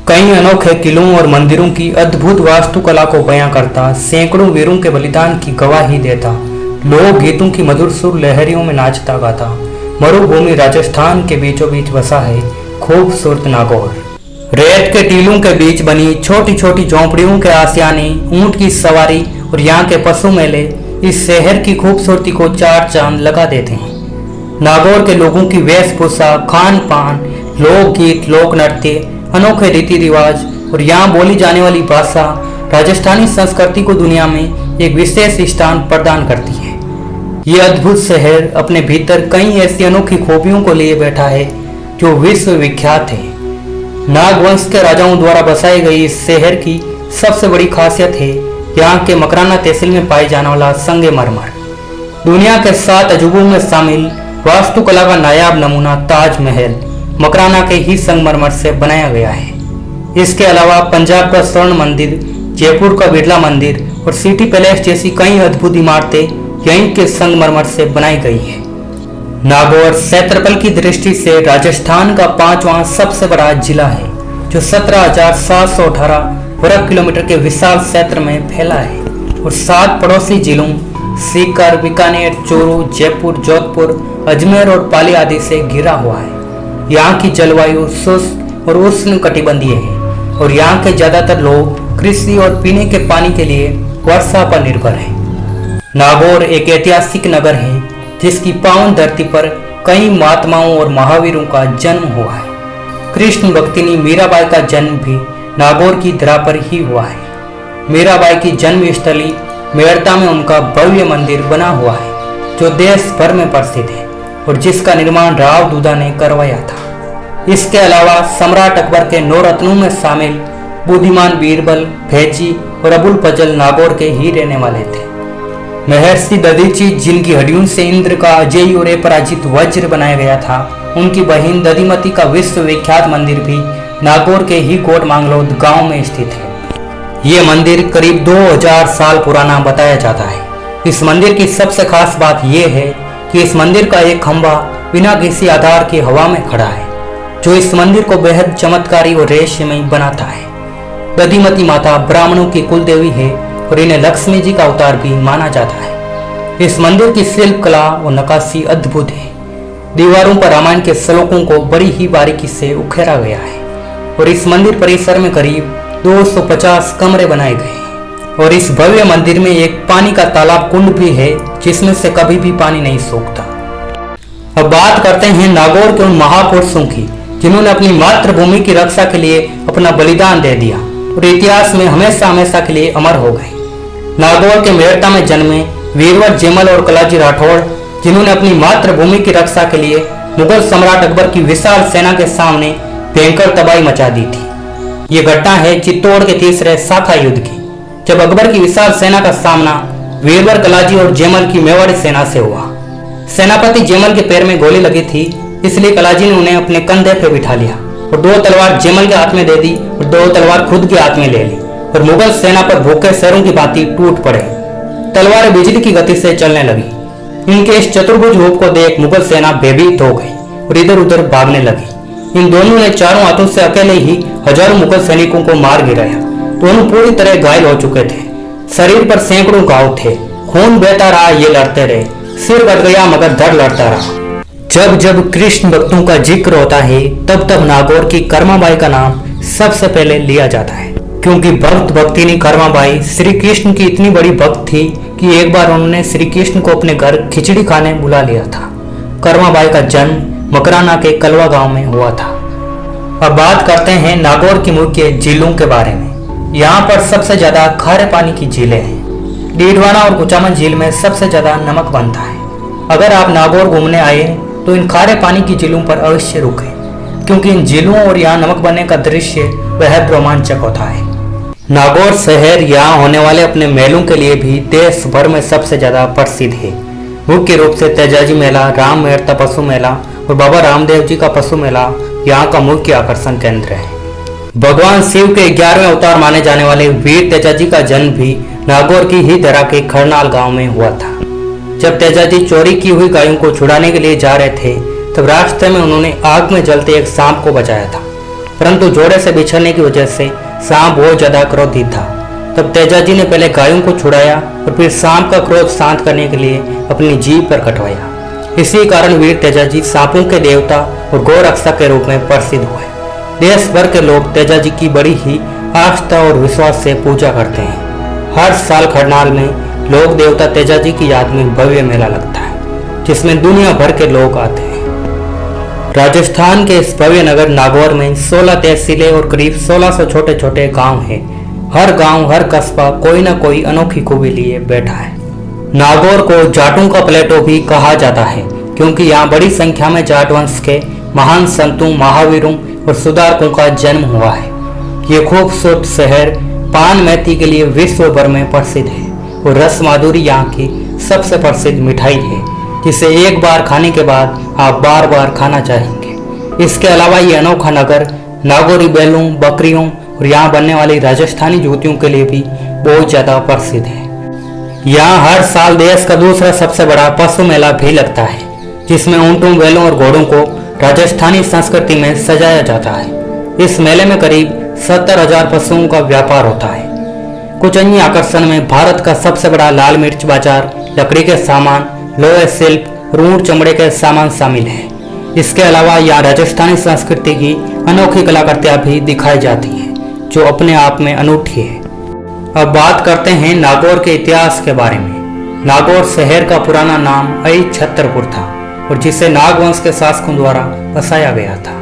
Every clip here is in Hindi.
कई अनोखे किलों और मंदिरों की अद्भुत वास्तुकला को बयां करता, सैकड़ों वीरों के बलिदान की गवाही देता, लोक गीतों की मधुर सुर लहरियों में नाचता गाता मरुभूमि राजस्थान के बीचों बीच बसा है खूबसूरत नागौर। रेत के टीलों के बीच बनी छोटी छोटी झोंपड़ियों के आसियाने, ऊंट की सवारी और यहाँ के पशु मेले इस शहर की खूबसूरती को चार चांद लगा देते हैं। नागौर के लोगों की वेशभूषा, खान पान, लोकगीत, लोक नृत्य, अनोखे रीति रिवाज और यहाँ बोली जाने वाली भाषा राजस्थानी संस्कृति को दुनिया में एक विशेष स्थान प्रदान करती है। ये अद्भुत शहर अपने भीतर कई ऐसी अनोखी खूबियों को लिए बैठा है जो विश्व विख्यात है। नागवंश के राजाओं द्वारा बसाई गई इस शहर की सबसे बड़ी खासियत है यहाँ के मकराना तहसील में पाए जाने वाला संगमरमर। दुनिया के 7 अजूबों में शामिल वास्तुकला का नायाब नमूना ताजमहल मकराना के ही संगमरमर से बनाया गया है। इसके अलावा पंजाब का स्वर्ण मंदिर, जयपुर का बिरला मंदिर और सिटी पैलेस जैसी कई अद्भुत इमारतें यहीं के संगमरमर से बनाई गई है। नागौर क्षेत्रफल की दृष्टि से राजस्थान का 5वां सबसे बड़ा जिला है, जो 17,718 वर्ग किलोमीटर के विशाल क्षेत्र में फैला है और 7 पड़ोसी जिलों सीकर, बीकानेर, चूरू, जयपुर, जोधपुर, अजमेर और पाली आदि से घिरा हुआ है। यहाँ की जलवायु शुष्क और उष्ण कटिबंधीय है और यहाँ के ज्यादातर लोग कृषि और पीने के पानी के लिए वर्षा पर निर्भर है। नागौर एक ऐतिहासिक नगर है जिसकी पावन धरती पर कई महात्माओं और महावीरों का जन्म हुआ है। कृष्ण भक्तिनी मीराबाई का जन्म भी नागौर की धरा पर ही हुआ है। मीराबाई की जन्मस्थली मेड़ता में उनका भव्य मंदिर बना हुआ है जो देश भर में प्रसिद्ध है और जिसका निर्माण राव दूधा ने करवाया था। इसके अलावा सम्राट अकबर के 9 रत्नों में शामिल बुद्धिमान बीरबल, भेजी और अबुल फजल नागौर के ही रहने वाले थे। महर्षि दधीची, जिनकी हड्डियों से इंद्र का अजेय और अपराजित वज्र बनाया गया था, उनकी बहन दधिमती का विश्व विख्यात मंदिर भी नागौर के ही कोट मांगलोद गांव में स्थित है। ये मंदिर करीब 2000 साल पुराना बताया जाता है। इस मंदिर की सबसे खास बात यह है कि इस मंदिर का एक खंभा बिना किसी आधार के हवा में खड़ा है, जो इस मंदिर को बेहद चमत्कारी और रहस्यमय बनाता है। दधिमती माता ब्राह्मणों की कुल देवी है और इन्हें लक्ष्मी जी का अवतार भी माना जाता है। इस मंदिर की शिल्प कला और नक्काशी अद्भुत है। दीवारों पर रामायण के श्लोकों को बड़ी ही बारीकी से उकेरा गया है और इस मंदिर परिसर में करीब 250 कमरे बनाए गए हैं और इस भव्य मंदिर में एक पानी का तालाब कुंड भी है जिसमें से कभी भी पानी नहीं सूखता। अब बात करते हैं नागौर के उन महापुरुषों की जिन्होंने अपनी मातृभूमि की रक्षा के लिए अपना बलिदान दे दिया और इतिहास में हमेशा हमेशा के लिए अमर हो गए। नागौर के मेड़ता में जन्मे वीरवर जेमल और कलाजी राठौड़, जिन्होंने अपनी मातृभूमि की रक्षा के लिए मुगल सम्राट अकबर की विशाल सेना के सामने भयंकर तबाही मचा दी थी। ये घटना है चित्तौड़ के तीसरे शाखा युद्ध की, जब अकबर की विशाल सेना का सामना वीरवर कलाजी और जेमल की मेवाड़ी सेना से हुआ। सेनापति जेमल के पैर में गोली लगी थी, इसलिए कलाजी ने उन्हें अपने कंधे पर बिठा लिया और 2 तलवार जेमल के हाथ में दे दी और 2 तलवार खुद के हाथ में ले ली और मुगल सेना पर भूखे शहरों की भांति टूट पड़े। तलवारें बिजली की गति से चलने लगी। इनके इस चतुर्भुज रूप को देख मुगल सेना भयभीत हो गई और इधर उधर भागने लगी। इन दोनों ने चारों हाथों से अकेले ही हजारों मुगल सैनिकों को मार गिराया। दोनों पूरी तरह घायल हो चुके थे। शरीर पर सैकड़ों घाव थे। खून बहता रहा, ये लड़ते रहे। सिर कट गया मगर धड़ लड़ता रहा। जब जब कृष्ण भक्तों का जिक्र होता है तब तब नागौर की कर्माबाई का नाम सबसे पहले लिया जाता है, क्योंकि भक्त भक्तिनी कर्माबाई श्री कृष्ण की इतनी बड़ी भक्त थी कि एक बार उन्होंने श्री कृष्ण को अपने घर खिचड़ी खाने बुला लिया था। कर्माबाई का जन्म मकराना के कलवा गांव में हुआ था। अब बात करते हैं नागौर की मुख्य झीलों के बारे में। यहाँ पर सबसे ज्यादा खारे पानी की झीलें हैं। डीडवाना और कुचामन झील में सबसे ज्यादा नमक बनता है। अगर आप नागौर घूमने आए तो इन खारे पानी की झीलों पर अवश्य रुकें, क्योंकि इन झीलों और यहाँ नमक बनने का दृश्य बेहद रोमांचक होता है। नागौर शहर यहाँ होने वाले अपने मेलों के लिए भी देश भर में सबसे ज्यादा प्रसिद्ध है। मुख्य रूप से तेजाजी मेला, राम मेड़ता पशु मेला और बाबा रामदेव जी का पशु मेला यहाँ का मुख्य आकर्षण केंद्र है। भगवान शिव के 11वें अवतार माने जाने वाले वीर तेजाजी का जन्म भी नागौर की ही धरा के खरनाल गांव में हुआ था। जब तेजाजी चोरी की हुई गायों को छुड़ाने के लिए जा रहे थे तब रास्ते में उन्होंने आग में जलते एक सांप को बचाया था परंतु जोड़े से बिछड़ने की वजह से सांप बहुत ज्यादा क्रोधित था। तब तेजाजी ने पहले गायों को छुड़ाया और फिर सांप का क्रोध शांत करने के लिए अपनी जीभ पर कटवाया। इसी कारण वीर तेजाजी सांपों के देवता और गौ रक्षक के रूप में प्रसिद्ध हुए। देश भर के लोग तेजाजी की बड़ी ही आस्था और विश्वास से पूजा करते हैं। हर साल खरनाल में लोक देवता तेजाजी की याद में भव्य मेला लगता है, जिसमें दुनिया भर के लोग आते हैं। राजस्थान के इस भव्य नगर नागौर में 16 तहसीलें और करीब 1600 छोटे छोटे गांव हैं। हर गांव, हर कस्बा कोई न कोई अनोखी खूबी लिए बैठा है। नागौर को जाटों का प्लेटो भी कहा जाता है, क्योंकि यहाँ बड़ी संख्या में जाट वंश के महान संतों, महावीरों और सुधारकों का जन्म हुआ है। ये खूबसूरत शहर पान मैती के लिए विश्व भर में प्रसिद्ध है और रस माधुरी यहाँ की सबसे प्रसिद्ध मिठाई है, जिसे एक बार खाने के बाद आप बार बार खाना चाहेंगे। इसके अलावा ये अनोखा नगर नागौरी बैलों, बकरियों और यहाँ बनने वाली राजस्थानी जूतियों के लिए भी बहुत ज्यादा प्रसिद्ध है। यहाँ हर साल देश का दूसरा सबसे बड़ा पशु मेला भी लगता है, जिसमें ऊंटों, बैलों और घोड़ों को राजस्थानी संस्कृति में सजाया जाता है। इस मेले में करीब 70,000 पशुओं का व्यापार होता है। कुछ अन्य आकर्षण में भारत का सबसे बड़ा लाल मिर्च बाजार, लकड़ी के सामान, लोहे शिल्प और ऊंट चमड़े के सामान शामिल है। इसके अलावा यहाँ राजस्थानी संस्कृति की अनोखी कलाकृतियां भी दिखाई जाती हैं, जो अपने आप में अनूठी है। अब बात करते हैं नागौर के इतिहास के बारे में। नागौर शहर का पुराना नाम अहिछत्रपुर था और जिसे नागवंश के शासकों द्वारा बसाया गया था।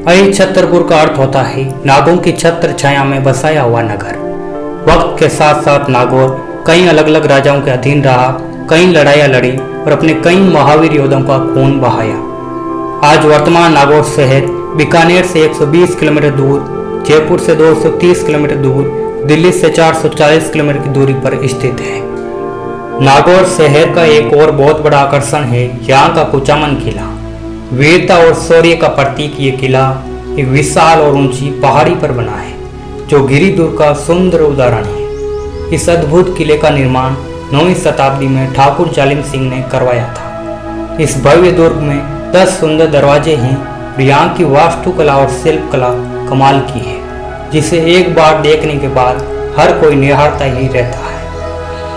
अहिछत्रपुर का अर्थ होता है नागों की छत्र छाया में बसाया हुआ नगर। वक्त के साथ साथ नागौर कई अलग अलग राजाओं के अधीन रहा, कई लड़ाइयाँ लड़ी और अपने कई महावीर योद्धाओं का खून बहाया। आज वर्तमान नागौर शहर बीकानेर से 120 किलोमीटर दूर, जयपुर से 230 किलोमीटर दूर, दिल्ली से 440 किलोमीटर की दूरी पर स्थित है। नागौर शहर का एक और बहुत बड़ा आकर्षण है यहाँ का कुचामन किला। वीरता और शौर्य का प्रतीक ये किला एक विशाल और ऊंची पहाड़ी पर बना है, जो गिरिदुर्ग का सुंदर उदाहरण है। इस अद्भुत किले का निर्माण 9वीं शताब्दी में ठाकुर जालिम सिंह ने करवाया था। इस भव्य दुर्ग में 10 सुंदर दरवाजे हैं और यहाँ की वास्तुकला और शिल्प कला कमाल की है, जिसे एक बार देखने के बाद हर कोई निहारता ही रहता है।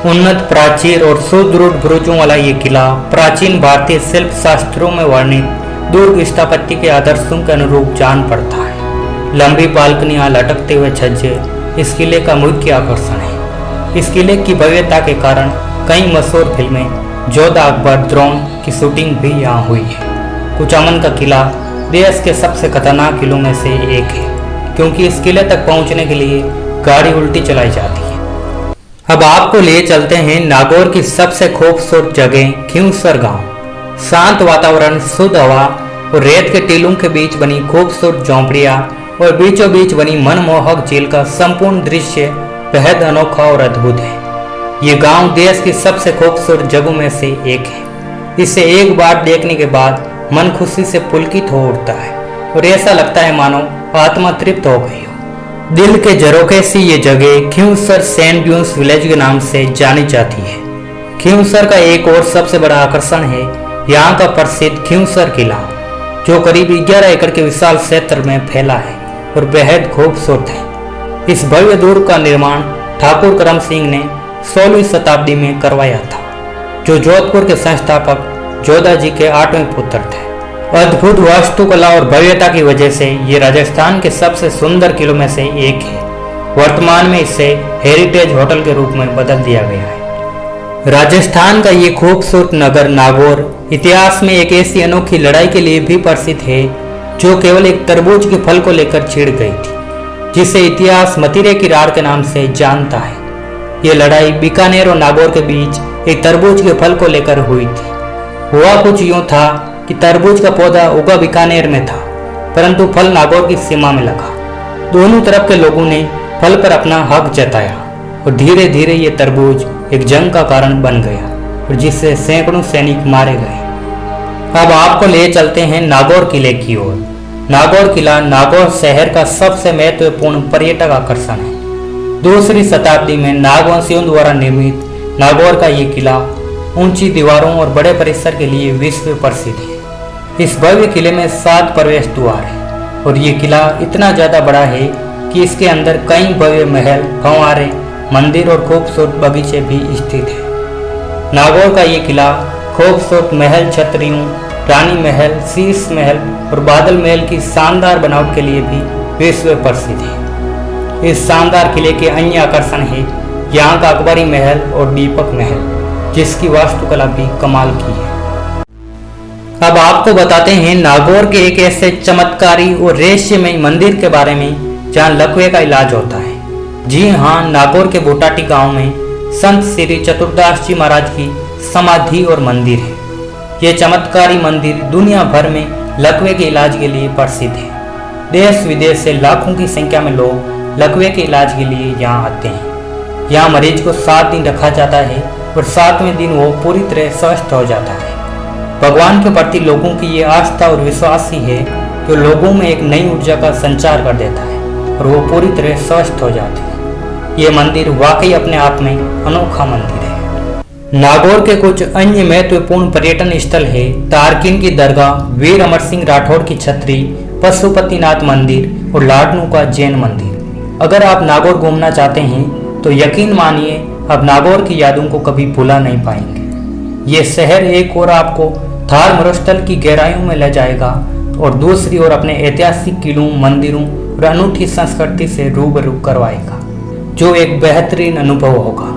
उन्नत, प्राचीर और सुदृढ़ बुरुजों वाला ये किला प्राचीन भारतीय शिल्प शास्त्रों में वर्णित दुर्ग स्थापत्य के आदर्शों के अनुरूप जान पड़ता है। लंबी बालकनियां, लटकते हुए छज्जे इस किले का मुख्य आकर्षण है। इस किले की भव्यता के कारण कई मशहूर फिल्में, जोधा, अकबर, द्रोण की शूटिंग भी यहाँ हुई है। कुचामन का किला देश के सबसे खतरनाक किलों में से एक है, क्योंकि इस किले तक पहुंचने के लिए गाड़ी उल्टी चलाई जाती है। अब आपको ले चलते हैं नागौर की सबसे खूबसूरत जगह खिंवसर गांव। शांत वातावरण, शुद्ध हवा और रेत के टीलों के बीच बनी खूबसूरत झोंपड़ियां और बीचों बीच बनी मनमोहक झील का संपूर्ण दृश्य बेहद अनोखा और अद्भुत है। ये गांव देश की सबसे खूबसूरत जगहों में से एक है। इसे एक बार देखने के बाद मन खुशी से पुलकित हो उठता है और ऐसा लगता है मानो आत्मा तृप्त हो गई हो। दिल के झरोखे सी ये जगह खिंवसर सेंट ब्यूंस विलेज के नाम से जानी जाती है। खिंवसर का एक और सबसे बड़ा आकर्षण है यहाँ का प्रसिद्ध खिंवसर किला, जो करीब 11 एकड़ के विशाल क्षेत्र में फैला है और बेहद खूबसूरत है। इस भव्य दुर्ग का निर्माण ठाकुर करम सिंह ने 16वीं शताब्दी में करवाया था, जो जोधपुर के संस्थापक जोधा जी के 8वें पुत्र थे। अद्भुत वास्तुकला और भव्यता की वजह से ये राजस्थान के सबसे सुंदर किलों में से एक है। वर्तमान में इसे हेरिटेज होटल के रूप में बदल दिया गया है। राजस्थान का ये खूबसूरत नगर नागौर इतिहास में एक ऐसी अनोखी लड़ाई के लिए भी प्रसिद्ध है, जो केवल एक तरबूज के फल को लेकर छिड़ गई थी, जिसे इतिहास मतीरे की रार के नाम से जानता है। ये लड़ाई बीकानेर और नागौर के बीच एक तरबूज के फल को लेकर हुई थी। हुआ कुछ यूं था कि तरबूज का पौधा उगा बीकानेर में था, परंतु फल नागौर की सीमा में लगा। दोनों तरफ के लोगों ने फल पर अपना हक जताया और धीरे धीरे ये तरबूज एक जंग का कारण बन गया और जिससे सैकड़ों सैनिक मारे गए। अब आपको ले चलते हैं नागौर किले की ओर। नागौर किला नागौर शहर का सबसे महत्वपूर्ण पर्यटक आकर्षण है। 2वीं शताब्दी में नागवंशियों द्वारा निर्मित नागौर का ये किला ऊंची दीवारों और बड़े परिसर के लिए विश्व प्रसिद्ध है। इस भव्य किले में 7 प्रवेश द्वार हैं। और ये किला इतना ज़्यादा बड़ा है कि इसके अंदर कई भव्य महल, फंवारे, मंदिर और खूबसूरत बगीचे भी स्थित हैं। नागौर का ये किला खूबसूरत महल छतरियों, रानी महल, शीश महल और बादल महल की शानदार बनावट के लिए भी विश्व प्रसिद्ध है। इस शानदार किले के अन्य आकर्षण है यहाँ का अकबरी महल और दीपक महल, जिसकी वास्तुकला भी कमाल की है। अब आपको बताते हैं नागौर के एक ऐसे चमत्कारी और रहस्यमय मंदिर के बारे में जहाँ लकवे का इलाज होता है। जी हाँ, नागौर के बोटाटी गांव में संत श्री चतुरदास जी महाराज की समाधि और मंदिर है। ये चमत्कारी मंदिर दुनिया भर में लकवे के इलाज के लिए प्रसिद्ध है। देश विदेश से लाखों की संख्या में लोग लकवे के इलाज के लिए यहाँ आते हैं। यहाँ मरीज को 7 दिन रखा जाता है और 7वें दिन वो पूरी तरह स्वस्थ हो जाता है। भगवान के प्रति लोगों की ये आस्था और विश्वास ही है जो लोगों में एक नई ऊर्जा का संचार कर देता है और वो पूरी तरह स्वस्थ हो जाते हैं। ये मंदिर वाकई अपने आप में अनोखा मंदिर है। नागौर के कुछ अन्य महत्वपूर्ण पर्यटन स्थल है तारकिन की दरगाह, वीर अमर सिंह राठौर की छतरी, पशुपतिनाथ मंदिर और लाडनू का जैन मंदिर। अगर आप नागौर घूमना चाहते हैं तो यकीन मानिए आप नागौर की यादों को कभी भुला नहीं पाएंगे। ये शहर एक और आपको थार मरुस्थल की गहराइयों में ले जाएगा और दूसरी ओर अपने ऐतिहासिक किलों, मंदिरों और अनूठी संस्कृति से रूबरू करवाएगा, जो एक बेहतरीन अनुभव होगा।